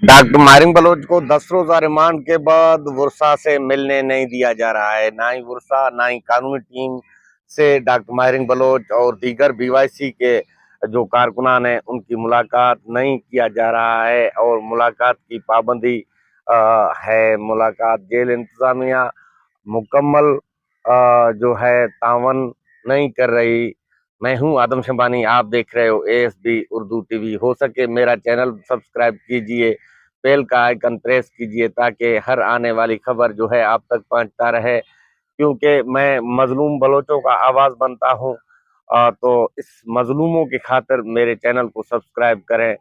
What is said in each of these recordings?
Doctor Maring Bloch को 10 रोजा remand के बाद वर्षा से मिलने नहीं दिया जा रहा है। ना ही वर्षा ना ही कानूनी टीम से डॉक्टर मारिंग बलोच और दीगर बीवाईसी के जो कारकुनान हैं उनकी मुलाकात नहीं किया जा रहा है और मुलाकात की पाबंदी है। मुलाकात जेल इंतजामिया मुकम्मल जो है तावन नहीं कर रही। मैं हूं आदम शंबानी, आप देख रहे हो एएसबी उर्दू टीवी। हो सके मेरा चैनल सब्सक्राइब कीजिए, बेल का आइकन प्रेस कीजिए ताकि हर आने वाली खबर जो है आप तक पहुंचता रहे, क्योंकि मैं मजलूम बलोचों का आवाज बनता हूं। तो इस मजलूमों की खातिर मेरे चैनल को सब्सक्राइब करें,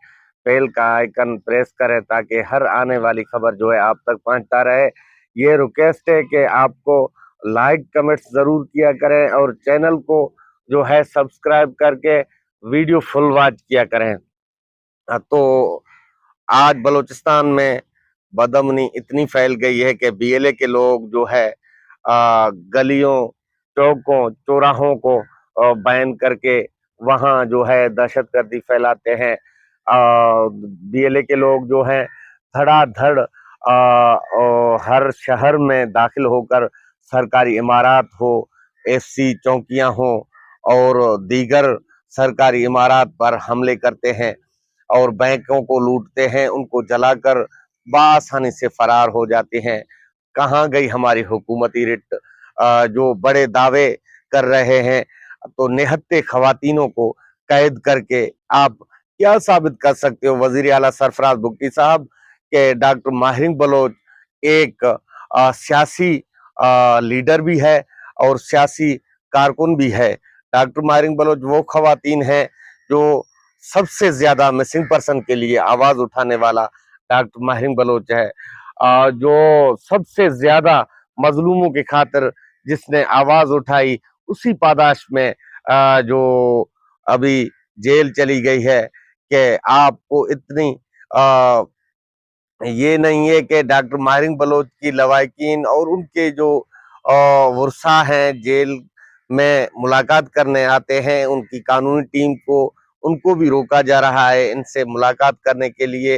बेल का आइकन प्रेस करें ताकि हर आने वाली खबर जो है आप तक पहुंचता रहे। ये रिक्वेस्ट है कि आपको लाइक कमेंट्स जरूर किया करें और चैनल को जो है सब्सक्राइब करके वीडियो फुल वॉच किया करें। तो आज बलूचिस्तान में बदअमनी इतनी फैल गई है कि बीएलए के लोग जो है गलियों, चौकों, चौराहों को बैन करके वहां जो है दहशतगर्दी फैलाते हैं। बीएलए के लोग जो हैं धड़ाधड़ हर शहर में दाखिल होकर सरकारी इमारत हो, एफसी चौकियां हो और दीगर सरकारी इमारत पर हमले करते हैं और बैंकों को लूटते हैं, उनको जलाकर बआसानी से फरार हो जाते हैं। कहाँ गई हमारी हुकूमती रिट जो बड़े दावे कर रहे हैं? तो निहत्ते खवातीनों को कैद करके आप क्या साबित कर सकते हो वजीर आला सरफराज भुट्टी साहब के डॉक्टर माहिर बलोच एक सियासी लीडर भी है और सियासी कारकुन भी है। डॉक्टर माहिर बलोच वो खवातीन है जो सबसे ज्यादा मिसिंग पर्सन के लिए आवाज उठाने वाला डॉक्टर माहिर बलोच है, जो सबसे ज्यादा मजलूमों की खातिर जिसने आवाज उठाई, उसी पादाश में जो अभी जेल चली गई है कि आपको इतनी ये नहीं है कि डॉक्टर माहिर बलोच की लवाकिन और उनके जो वर्षा हैं जेल में मुलाकात करने आते हैं, उनकी कानूनी टीम को उनको भी रोका जा रहा है इनसे मुलाकात करने के लिए।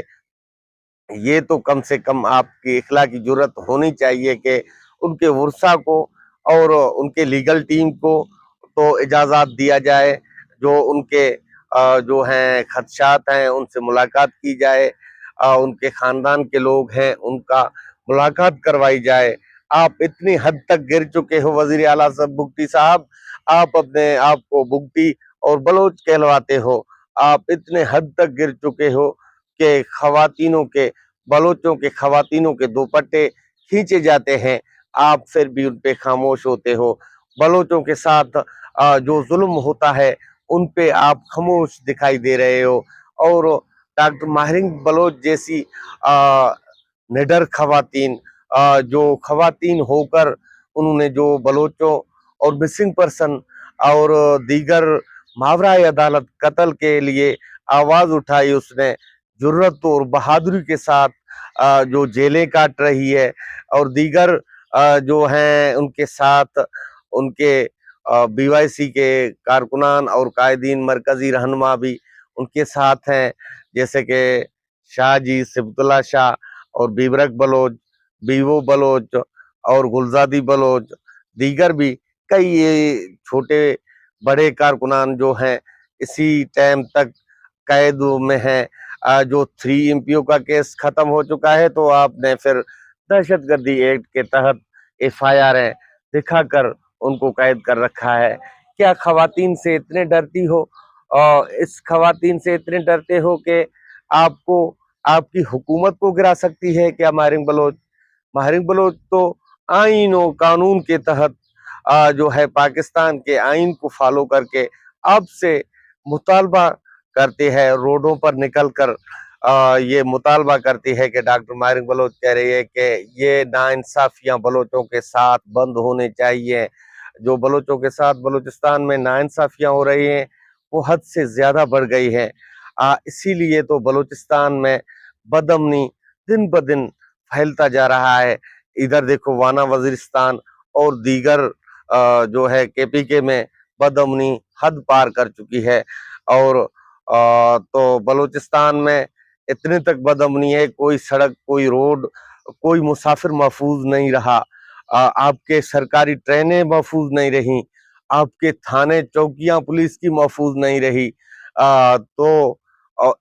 ये तो कम से कम आपकी इखलाकी जुर्रत होनी चाहिए कि उनके वर्षा को और उनके लीगल टीम को तो इजाज़त दिया जाए, जो उनके जो हैं खदशात हैं उनसे मुलाकात की जाए, उनके खानदान के लोग हैं उनका मुलाकात करवाई जाए। आप इतनी हद तक गिर चुके हो वजीर आला साहब भुट्टी साहब, आप अपने आप को भुट्टी और बलोच कहलवाते हो। आप इतने हद तक गिर चुके हो कि खवातीनों के बलोचों के खवातीनों के दुपट्टे खींचे जाते हैं, आप फिर भी उन पे खामोश होते हो। बलोचों के साथ जो जुल्म होता है उन पे आप खामोश दिखाई दे रहे हो। और डॉक्टर माहिर बलोच जैसी निडर खवातीन, जो खवातीन होकर उन्होंने जो बलोचों और मिसिंग पर्सन और दीगर मावरा अदालत कत्ल के लिए आवाज उठाई, उसने जुर्रत और बहादुरी के साथ जो जेलें काट रही है और दीगर जो हैं उनके साथ उनके बीवाईसी के कारकुनान और कायदीन मरकजी रहनुमा भी उनके साथ हैं, जैसे कि शाहजी सिबतुल्ला शाह और बीबरक बलोच, बीवो बलोच और गुलजादी बलोच, दीगर भी कई ये छोटे बड़े कारकुनान जो हैं इसी टाइम तक कैद में हैं। जो 3 एमपीओ का केस खत्म हो चुका है तो आपने फिर दहशतगर्दी एक्ट के तहत एफआईआर दिखाकर उनको कैद कर रखा है। क्या खवातीन से इतने डरती हो और इस खवातीन से इतने डरते हो कि आपको आपकी हुकूमत को गिरा सकती है क्या माहिर बलोच? माहिर बलोच तो आइन और कानून के तहत जो है पाकिस्तान के आइन को फॉलो करके आपसे मुतालबा करती है, रोडों पर निकलकर ये मुतालबा करती है कि डॉक्टर माहिर बलोच कह रही है कि ये नाइंसाफियां बलोचों के साथ बंद होने चाहिए। जो बलोचों के साथ बलूचिस्तान में नाइंसाफियां हो रही हैं वो हद से ज्यादा बढ़ गई है। इसीलिए तो बलूचिस्तान में बदअमनी दिन ब दिन फैलता जा रहा है। इधर देखो वाना वजीरिस्तान और दीगर जो है केपीके में बदअमनी हद पार कर चुकी है। और तो बलूचिस्तान में इतने तक बदअमनी है, कोई सड़क, कोई रोड, कोई मुसाफिर महफूज नहीं रहा। आपके सरकारी ट्रेनें महफूज नहीं रही, आपके थाने चौकियां पुलिस की महफूज नहीं रही। तो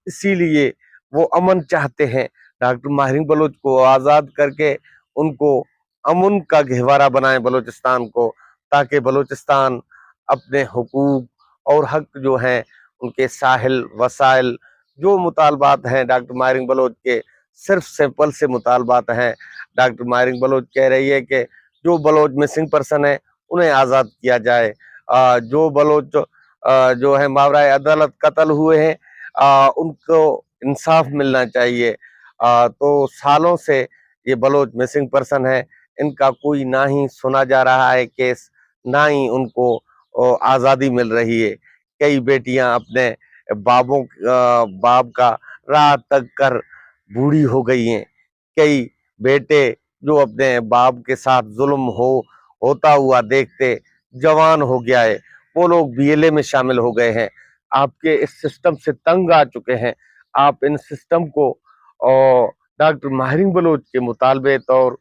इसीलिए वो अमन चाहते हैं। डॉक्टर माहिर बलोच को आजाद करके उनको अमन का गहवारा बनाए बलूचिस्तान को, ताकि बलूचिस्तान अपने हुकूक और हक जो हैं, उनके साहिल वसाइल, जो मुतालबात हैं डॉक्टर माहिर बलोच के, सिर्फ सिंपल से मुतालबात हैं। डॉक्टर माहिर बलोच कह रही है कि जो बलोच मिसिंग पर्सन है उन्हें आज़ाद किया जाए। जो बलोच जो है मावराए अदालत कत्ल हुए हैं, उनको इंसाफ मिलना चाहिए। तो सालों से ये बलोच मिसिंग पर्सन है, इनका कोई ना ही सुना जा रहा है केस, ना ही उनको आज़ादी मिल रही है। कई बेटियां अपने बाप का राह तक कर बूढ़ी हो गई हैं। कई बेटे जो अपने बाप के साथ जुल्म होता हुआ देखते जवान हो गया है, वो लोग बीएलए में शामिल हो गए हैं। आपके इस सिस्टम से तंग आ चुके हैं। आप इन सिस्टम को और डॉक्टर माहिर बलोच के मुतालबे तौर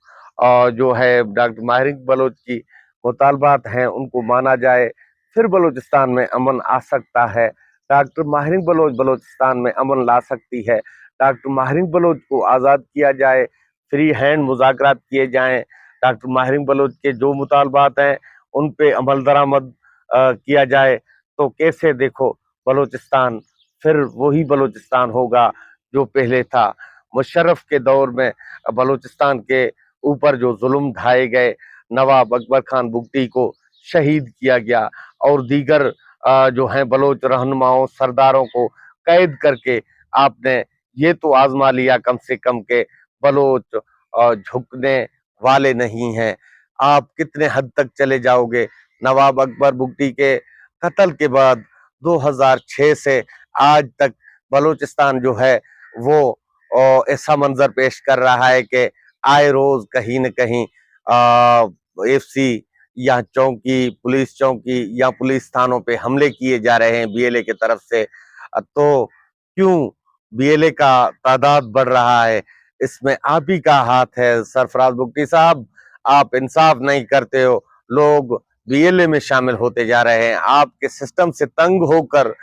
जो है डॉक्टर माहिर बलोच की मुतालबात हैं उनको माना जाए, फिर बलूचिस्तान में अमन आ सकता है। डॉक्टर माहिर बलोच बलूचिस्तान में अमन ला सकती है। डॉक्टर माहिर बलोच को आज़ाद किया जाए, फ्री हैंड मुज़ाकरात किए जाएं। डॉक्टर माहिर बलोच के जो मुतालबात हैं उन पे अमल दरामद किया जाए, तो कैसे देखो बलूचिस्तान फिर वही बलूचिस्तान होगा जो पहले था। मुशर्रफ के दौर में बलूचिस्तान के ऊपर जो जुल्म ढाए गए, नवाब अकबर खान बुगटी को शहीद किया गया और दीगर जो हैं बलोच रहनुमाओं सरदारों को कैद करके आपने ये तो आजमा लिया कम से कम के बलोच झुकने वाले नहीं हैं। आप कितने हद तक चले जाओगे? नवाब अकबर बुगटी के कत्ल के बाद 2006 से आज तक बलूचिस्तान जो है वो ऐसा मंजर पेश कर रहा है कि आए रोज कहीं न कहीं एफसी या चौकी, पुलिस चौकी या पुलिस थानों पे हमले किए जा रहे हैं बीएलए की तरफ से। तो क्यों बीएलए का तादाद बढ़ रहा है? इसमें आप ही का हाथ है सरफराज बुगटी साहब। आप इंसाफ नहीं करते हो, लोग बीएलए में शामिल होते जा रहे हैं। आपके सिस्टम से तंग होकर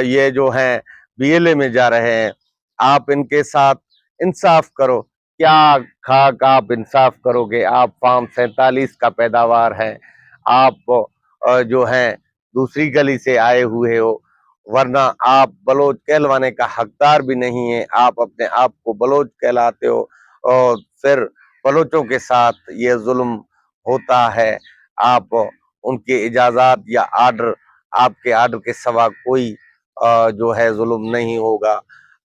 ये जो हैं बीएलए में जा रहे हैं। आप इनके साथ इंसाफ करो। क्या खाक आप इंसाफ करोगे? आप फार्म 47 का पैदावार है, आप जो है दूसरी गली से आए हुए हो, वरना आप बलोच कहलवाने का हकदार भी नहीं है। आप अपने आप को बलोच कहलाते हो और फिर बलोचों के साथ ये जुल्म होता है। आप उनके इजाजत या आर्डर, आपके आर्डर के सिवा कोई जो है जुल्म नहीं होगा।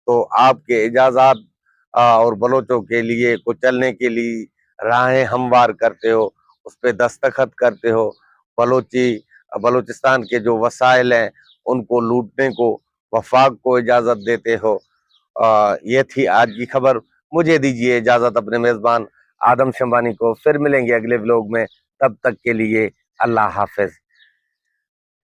तो आपके इजाजत और बलोचों के लिए कुचलने के लिए राहें हमवार करते हो, उस पर दस्तखत करते हो, बलूचिस्तान के जो वसाइल हैं उनको लूटने को वफाक को इजाजत देते हो। ये थी आज की खबर। मुझे दीजिए इजाजत अपने मेजबान आदम शंबानी को। फिर मिलेंगे अगले व्लॉग में, तब तक के लिए अल्लाह हाफिज।